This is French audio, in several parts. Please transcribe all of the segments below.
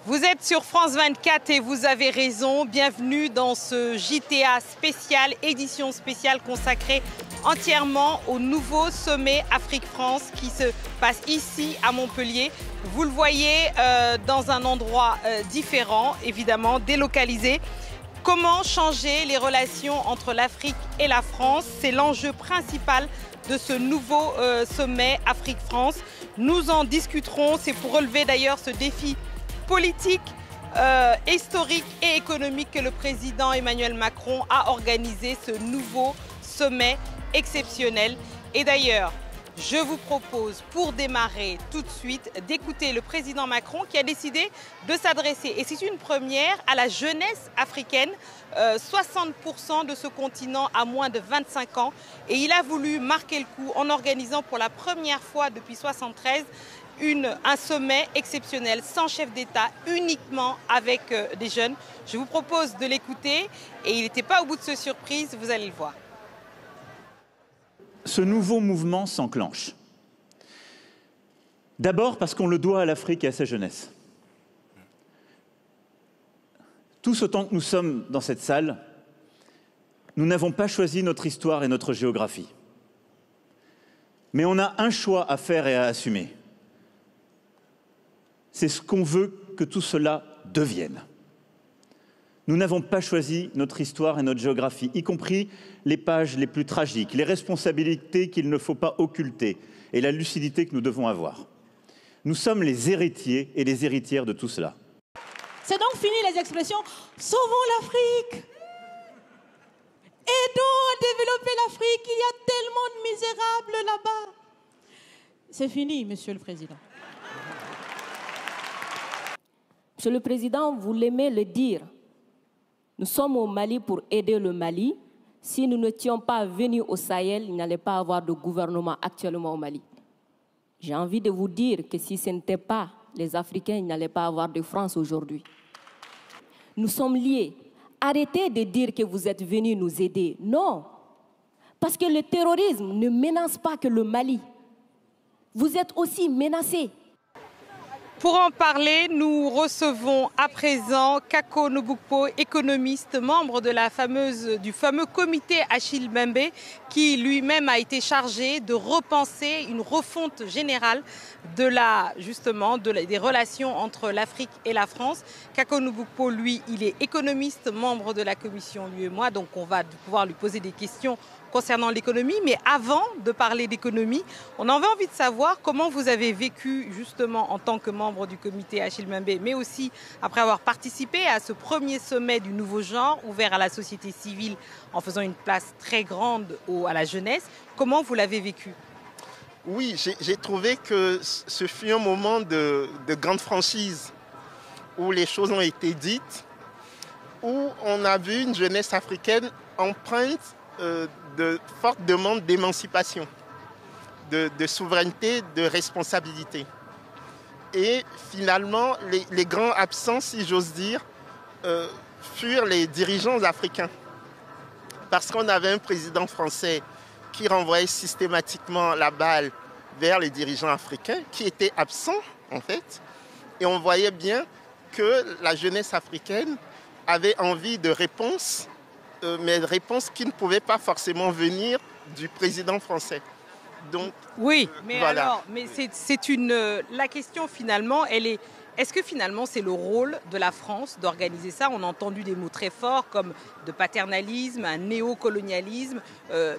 Vous êtes sur France 24 et vous avez raison. Bienvenue dans ce JTA spécial, édition spéciale consacrée entièrement au nouveau sommet Afrique-France qui se passe ici à Montpellier. Vous le voyez dans un endroit différent, évidemment, délocalisé. Comment changer les relations entre l'Afrique et la France? C'est l'enjeu principal de ce nouveau sommet Afrique-France. Nous en discuterons. C'est pour relever d'ailleurs ce défi politique, historique et économique que le président Emmanuel Macron a organisé ce nouveau sommet exceptionnel. Et d'ailleurs, je vous propose, pour démarrer tout de suite, d'écouter le président Macron qui a décidé de s'adresser, et c'est une première, à la jeunesse africaine. 60% de ce continent a moins de 25 ans. Et il a voulu marquer le coup en organisant pour la première fois depuis 1973 un sommet exceptionnel, sans chef d'État, uniquement avec des jeunes. Je vous propose de l'écouter et il n'était pas au bout de ce surprise, vous allez le voir. Ce nouveau mouvement s'enclenche. D'abord parce qu'on le doit à l'Afrique et à sa jeunesse. Tous autant que nous sommes dans cette salle, nous n'avons pas choisi notre histoire et notre géographie. Mais on a un choix à faire et à assumer. C'est ce qu'on veut que tout cela devienne. Nous n'avons pas choisi notre histoire et notre géographie, y compris les pages les plus tragiques, les responsabilités qu'il ne faut pas occulter et la lucidité que nous devons avoir. Nous sommes les héritiers et les héritières de tout cela. C'est donc fini les expressions « Sauvons l'Afrique !» « Aidons à développer l'Afrique, il y a tellement de misérables là-bas !» C'est fini, Monsieur le Président. Monsieur le Président, vous l'aimez le dire. Nous sommes au Mali pour aider le Mali. Si nous n'étions pas venus au Sahel, il n'allait pas avoir de gouvernement actuellement au Mali. J'ai envie de vous dire que si ce n'était pas les Africains, il n'allait pas avoir de France aujourd'hui. Nous sommes liés. Arrêtez de dire que vous êtes venus nous aider. Non, parce que le terrorisme ne menace pas que le Mali. Vous êtes aussi menacés. Pour en parler, nous recevons à présent Kako Nobukpo, économiste, membre de du fameux comité Achille Mbembe, qui lui-même a été chargé de repenser une refonte générale des relations entre l'Afrique et la France. Kako Nobukpo, lui, il est économiste, membre de la commission l'UEMOA, donc on va pouvoir lui poser des questions concernant l'économie. Mais avant de parler d'économie, on avait envie de savoir comment vous avez vécu justement en tant que membre du comité Achille Mbembe, mais aussi après avoir participé à ce premier sommet du nouveau genre ouvert à la société civile en faisant une place très grande à la jeunesse. Comment vous l'avez vécu? Oui, j'ai trouvé que ce fut un moment de grande franchise où les choses ont été dites, où on a vu une jeunesse africaine empreinte de fortes demandes d'émancipation, de souveraineté, de responsabilité. Et finalement, les grands absents, si j'ose dire, furent les dirigeants africains. Parce qu'on avait un président français qui renvoyait systématiquement la balle vers les dirigeants africains, qui étaient absents en fait. Et on voyait bien que la jeunesse africaine avait envie de réponses, mais réponses qui ne pouvaient pas forcément venir du président français. Donc, oui, mais voilà. Alors, mais la question finalement, elle est, est-ce que finalement c'est le rôle de la France d'organiser ça? On a entendu des mots très forts comme de paternalisme, un néocolonialisme.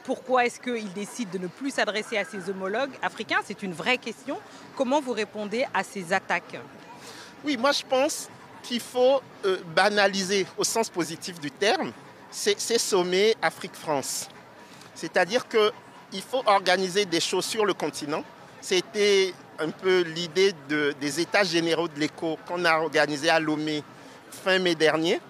Pourquoi est-ce qu'il décide de ne plus s'adresser à ses homologues africains? C'est une vraie question. Comment vous répondez à ces attaques? Oui, moi je pense qu'il faut banaliser au sens positif du terme ces sommets Afrique-France. C'est-à-dire qu'il faut organiser des choses sur le continent. C'était un peu l'idée des États généraux de l'éco qu'on a organisé à Lomé fin mai dernier.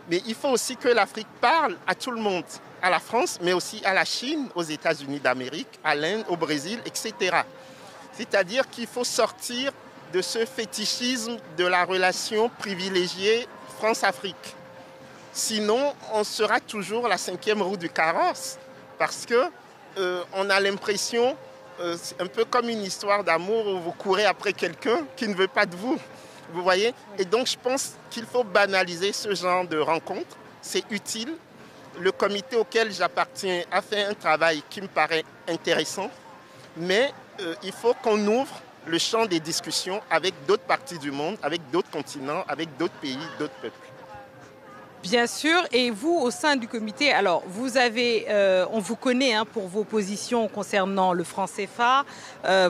Mais il faut aussi que l'Afrique parle à tout le monde, à la France, mais aussi à la Chine, aux États-Unis d'Amérique, à l'Inde, au Brésil, etc. C'est-à-dire qu'il faut sortir de ce fétichisme de la relation privilégiée France-Afrique. Sinon, on sera toujours la 5e roue du carrosse parce qu'on a l'impression, c'est un peu comme une histoire d'amour où vous courez après quelqu'un qui ne veut pas de vous. Vous voyez? Et donc, je pense qu'il faut banaliser ce genre de rencontres. C'est utile. Le comité auquel j'appartiens a fait un travail qui me paraît intéressant. Mais il faut qu'on ouvre le champ des discussions avec d'autres parties du monde, avec d'autres continents, avec d'autres pays, d'autres peuples. Bien sûr, et vous, au sein du comité, alors vous avez, on vous connaît pour vos positions concernant le franc CFA,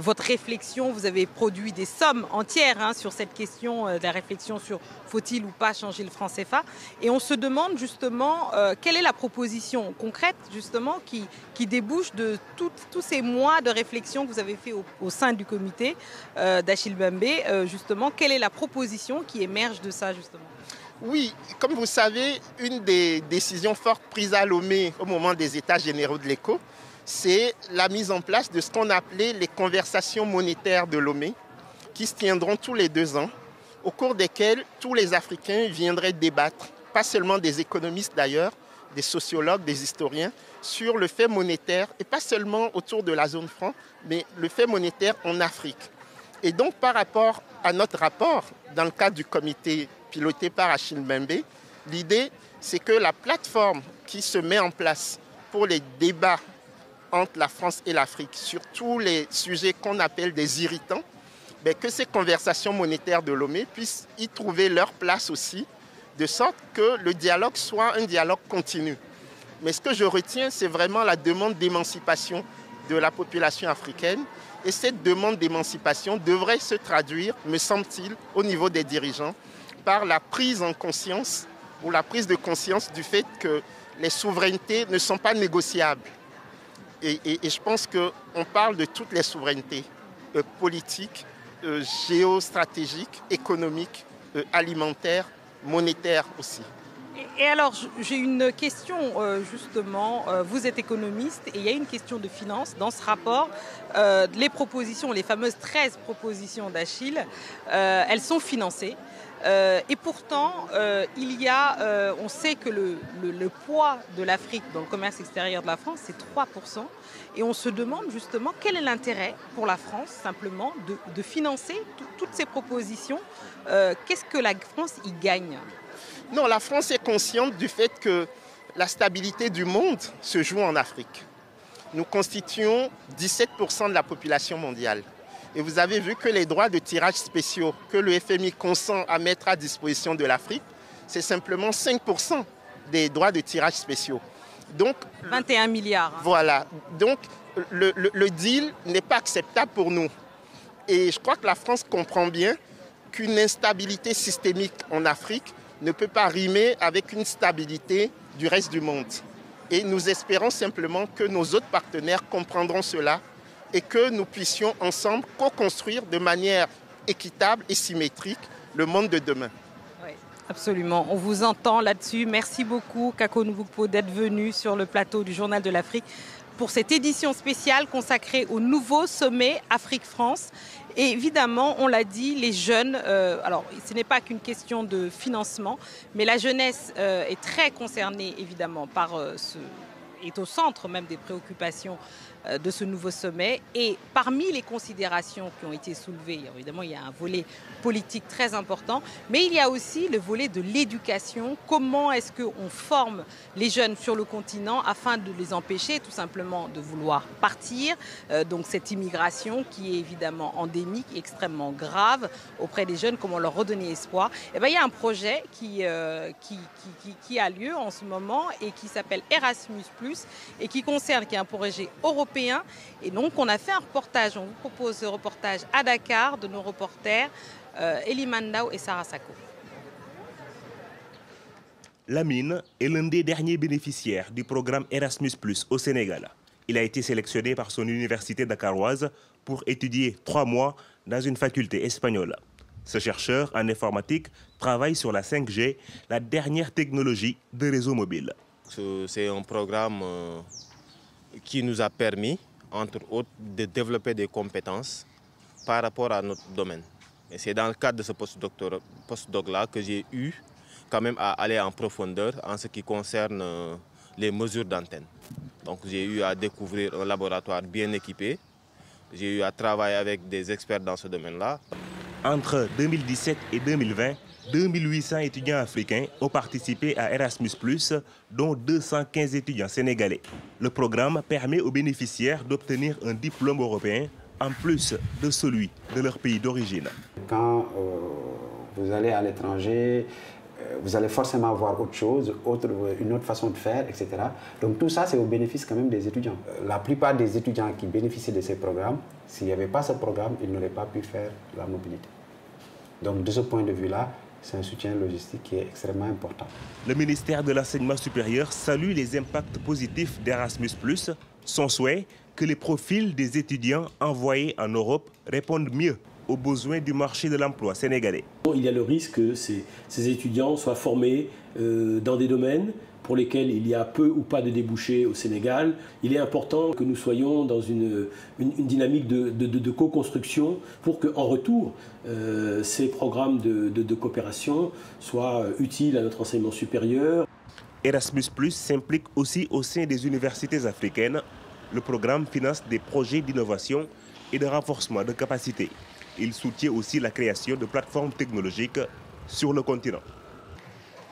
votre réflexion, vous avez produit des sommes entières sur cette question de la réflexion sur faut-il ou pas changer le franc CFA, et on se demande justement quelle est la proposition concrète justement qui débouche de tous ces mois de réflexion que vous avez fait au sein du comité d'Achille Mbembe, justement, quelle est la proposition qui émerge de ça justement? Oui, comme vous savez, une des décisions fortes prises à Lomé au moment des États généraux de l'ECO, c'est la mise en place de ce qu'on appelait les conversations monétaires de Lomé, qui se tiendront tous les 2 ans, au cours desquelles tous les Africains viendraient débattre, pas seulement des économistes d'ailleurs, des sociologues, des historiens, sur le fait monétaire, et pas seulement autour de la zone franc, mais le fait monétaire en Afrique. Et donc par rapport à notre rapport, dans le cadre du comité piloté par Achille Mbembe, l'idée c'est que la plateforme qui se met en place pour les débats entre la France et l'Afrique sur tous les sujets qu'on appelle des irritants, que ces conversations monétaires de Lomé puissent y trouver leur place aussi, de sorte que le dialogue soit un dialogue continu. Mais ce que je retiens, c'est vraiment la demande d'émancipation de la population africaine. Et cette demande d'émancipation devrait se traduire, me semble-t-il, au niveau des dirigeants, par la prise en conscience ou la prise de conscience du fait que les souverainetés ne sont pas négociables. Et je pense qu'on parle de toutes les souverainetés politiques, géostratégiques, économiques, alimentaires, monétaires aussi. Et alors, j'ai une question justement, vous êtes économiste et il y a une question de finance dans ce rapport. Les propositions, les fameuses 13 propositions d'Achille, elles sont financées. Et pourtant, on sait que le poids de l'Afrique dans le commerce extérieur de la France, c'est 3%. Et on se demande justement quel est l'intérêt pour la France simplement de financer toutes ces propositions. Qu'est-ce que la France y gagne ? Non, la France est consciente du fait que la stabilité du monde se joue en Afrique. Nous constituons 17% de la population mondiale. Et vous avez vu que les droits de tirage spéciaux que le FMI consent à mettre à disposition de l'Afrique, c'est simplement 5% des droits de tirage spéciaux. Donc, 21 milliards. Voilà. Donc, le deal n'est pas acceptable pour nous. Et je crois que la France comprend bien qu'une instabilité systémique en Afrique ne peut pas rimer avec une stabilité du reste du monde. Et nous espérons simplement que nos autres partenaires comprendront cela et que nous puissions ensemble co-construire de manière équitable et symétrique le monde de demain. Oui, absolument. On vous entend là-dessus. Merci beaucoup, Kako Nvukpo, d'être venu sur le plateau du Journal de l'Afrique pour cette édition spéciale consacrée au nouveau sommet Afrique-France. Et évidemment, on l'a dit, les jeunes, alors ce n'est pas qu'une question de financement, mais la jeunesse est très concernée évidemment par est au centre même des préoccupations de ce nouveau sommet. Et parmi les considérations qui ont été soulevées, évidemment, il y a un volet politique très important, mais il y a aussi le volet de l'éducation. Comment est-ce qu'on forme les jeunes sur le continent afin de les empêcher tout simplement de vouloir partir, donc cette immigration qui est évidemment endémique, extrêmement grave auprès des jeunes, comment leur redonner espoir. Et bien, il y a un projet qui a lieu en ce moment et qui s'appelle Erasmus+, et qui est un projet européen. Et donc, on a fait un reportage, on vous propose ce reportage à Dakar de nos reporters Elie Mandao et Sarah Sako. Lamine est l'un des derniers bénéficiaires du programme Erasmus+ au Sénégal. Il a été sélectionné par son université dakaroise pour étudier 3 mois dans une faculté espagnole. Ce chercheur en informatique travaille sur la 5G, la dernière technologie de réseau mobile. C'est un programme qui nous a permis, entre autres, de développer des compétences par rapport à notre domaine. Et c'est dans le cadre de ce postdoc-là que j'ai eu quand même à aller en profondeur en ce qui concerne les mesures d'antenne. Donc j'ai eu à découvrir un laboratoire bien équipé. J'ai eu à travailler avec des experts dans ce domaine-là. Entre 2017 et 2020, 2800 étudiants africains ont participé à Erasmus+, dont 215 étudiants sénégalais. Le programme permet aux bénéficiaires d'obtenir un diplôme européen en plus de celui de leur pays d'origine. Quand vous allez à l'étranger, vous allez forcément voir autre chose, une autre façon de faire, etc. Donc tout ça, c'est au bénéfice quand même des étudiants. La plupart des étudiants qui bénéficient de ces programmes, s'il n'y avait pas ce programme, ils n'auraient pas pu faire la mobilité. Donc de ce point de vue-là, c'est un soutien logistique qui est extrêmement important. Le ministère de l'Enseignement supérieur salue les impacts positifs d'Erasmus+. Son souhait, que les profils des étudiants envoyés en Europe répondent mieux aux besoins du marché de l'emploi sénégalais. Il y a le risque que ces étudiants soient formés dans des domaines pour lesquels il y a peu ou pas de débouchés au Sénégal. Il est important que nous soyons dans une dynamique de co-construction pour qu'en retour, ces programmes de coopération soient utiles à notre enseignement supérieur. Erasmus+ s'implique aussi au sein des universités africaines. Le programme finance des projets d'innovation et de renforcement de capacités. Il soutient aussi la création de plateformes technologiques sur le continent.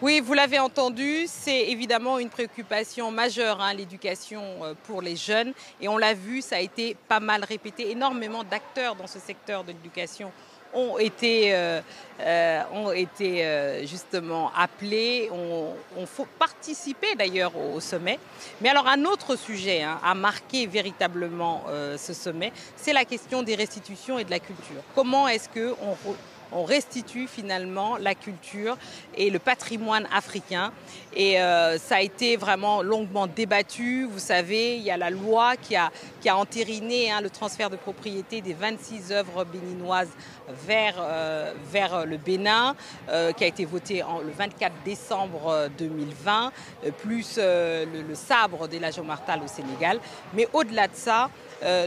Oui, vous l'avez entendu, c'est évidemment une préoccupation majeure, l'éducation pour les jeunes. Et on l'a vu, ça a été pas mal répété. Énormément d'acteurs dans ce secteur de l'éducation ont été justement appelés, ont participé d'ailleurs au sommet. Mais alors un autre sujet a marqué véritablement ce sommet, c'est la question des restitutions et de la culture. Comment est-ce qu'on restitue finalement la culture et le patrimoine africain. Et ça a été vraiment longuement débattu. Vous savez, il y a la loi qui a entériné le transfert de propriété des 26 œuvres béninoises vers le Bénin, qui a été votée le 24 décembre 2020, plus le sabre d'El Hadji Omar Tall au Sénégal. Mais au-delà de ça,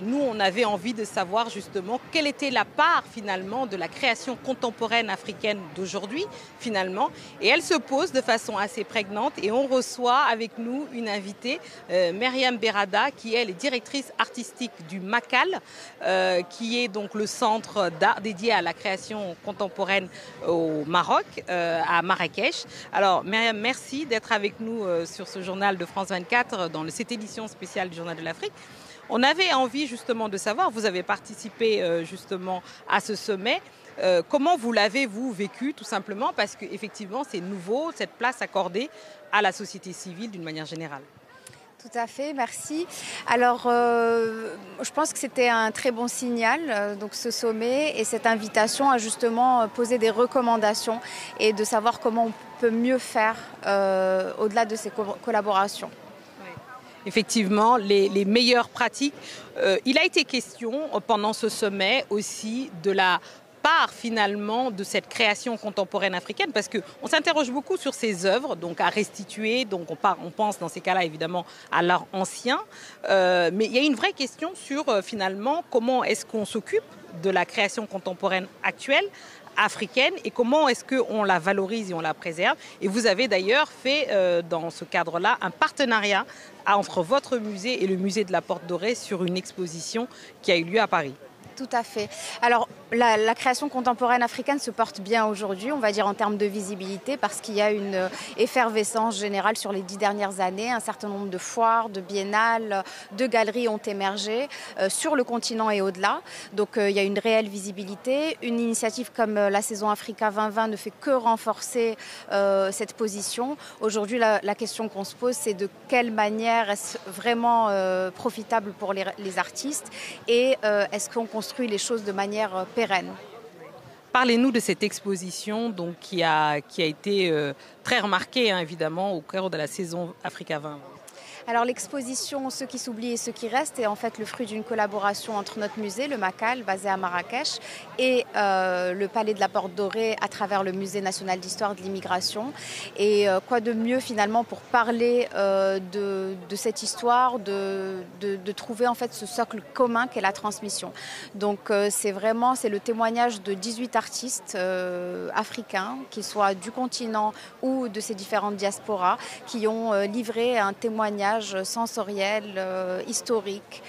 nous, on avait envie de savoir justement quelle était la part finalement de la création contemporaine africaine d'aujourd'hui finalement. Et elle se pose de façon assez prégnante et on reçoit avec nous une invitée, Myriam Berada, qui elle est directrice artistique du MACAL, qui est donc le centre d'art dédié à la création contemporaine au Maroc, à Marrakech. Alors Myriam, merci d'être avec nous sur ce journal de France 24 dans cette édition spéciale du Journal de l'Afrique. On avait envie justement de savoir, vous avez participé justement à ce sommet, comment vous l'avez-vous vécu tout simplement parce qu'effectivement c'est nouveau, cette place accordée à la société civile d'une manière générale. Tout à fait, merci. Alors, je pense que c'était un très bon signal, donc ce sommet et cette invitation à justement poser des recommandations et de savoir comment on peut mieux faire au-delà de ces collaborations. Effectivement, les meilleures pratiques. Il a été question pendant ce sommet aussi de la part finalement de cette création contemporaine africaine parce qu'on s'interroge beaucoup sur ces œuvres donc à restituer, donc on pense dans ces cas-là évidemment à l'art ancien, mais il y a une vraie question sur finalement comment est-ce qu'on s'occupe de la création contemporaine actuelle africaine et comment est-ce qu'on la valorise et on la préserve. Et vous avez d'ailleurs fait dans ce cadre-là un partenariat entre votre musée et le musée de la Porte Dorée sur une exposition qui a eu lieu à Paris. Tout à fait. Alors, la création contemporaine africaine se porte bien aujourd'hui, on va dire en termes de visibilité, parce qu'il y a une effervescence générale sur les 10 dernières années. Un certain nombre de foires, de biennales, de galeries ont émergé sur le continent et au-delà. Donc, il y a une réelle visibilité. Une initiative comme la saison Africa 2020 ne fait que renforcer cette position. Aujourd'hui, la question qu'on se pose, c'est de quelle manière est-ce vraiment profitable pour les artistes et est-ce qu'on construit les choses de manière pérenne. Parlez-nous de cette exposition donc, qui a été très remarquée évidemment au cœur de la saison Africa 2020. Alors l'exposition Ceux qui s'oublient et ceux qui restent est en fait le fruit d'une collaboration entre notre musée, le MACAL, basé à Marrakech, et le Palais de la Porte Dorée à travers le Musée national d'histoire de l'immigration. Et quoi de mieux finalement pour parler de cette histoire, de trouver en fait ce socle commun qu'est la transmission. Donc c'est le témoignage de 18 artistes africains, qu'ils soient du continent ou de ces différentes diasporas, qui ont livré un témoignage sensoriel, historique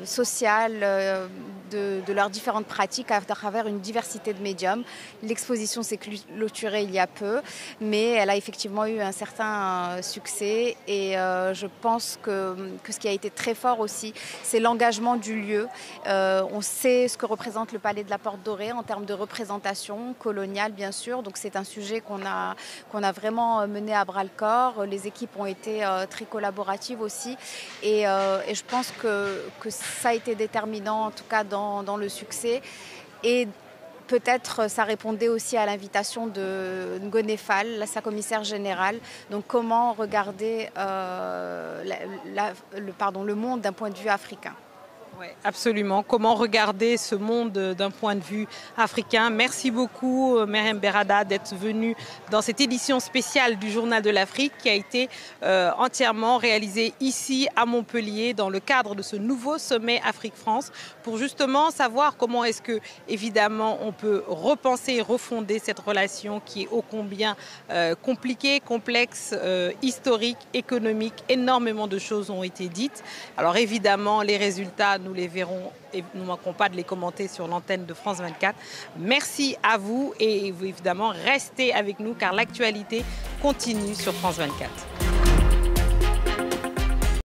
sociales, de leurs différentes pratiques à travers une diversité de médiums. L'exposition s'est clôturée il y a peu, mais elle a effectivement eu un certain succès et je pense que ce qui a été très fort aussi, c'est l'engagement du lieu. On sait ce que représente le Palais de la Porte Dorée en termes de représentation coloniale, bien sûr. Donc c'est un sujet qu'on a vraiment mené à bras-le-corps. Les équipes ont été très collaboratives aussi et je pense que ça a été déterminant, en tout cas dans le succès. Et peut-être ça répondait aussi à l'invitation de Ngoné Fall, sa commissaire générale. Donc comment regarder le monde d'un point de vue africain. Oui, absolument. Comment regarder ce monde d'un point de vue africain. Merci beaucoup, Meriem Berada, d'être venue dans cette édition spéciale du Journal de l'Afrique qui a été entièrement réalisée ici à Montpellier dans le cadre de ce nouveau sommet Afrique-France pour justement savoir comment est-ce que, évidemment, on peut repenser et refonder cette relation qui est ô combien compliquée, complexe, historique, économique. Énormément de choses ont été dites. Alors évidemment, les résultats, nous les verrons et nous ne manquerons pas de les commenter sur l'antenne de France 24. Merci à vous et évidemment, restez avec nous car l'actualité continue sur France 24.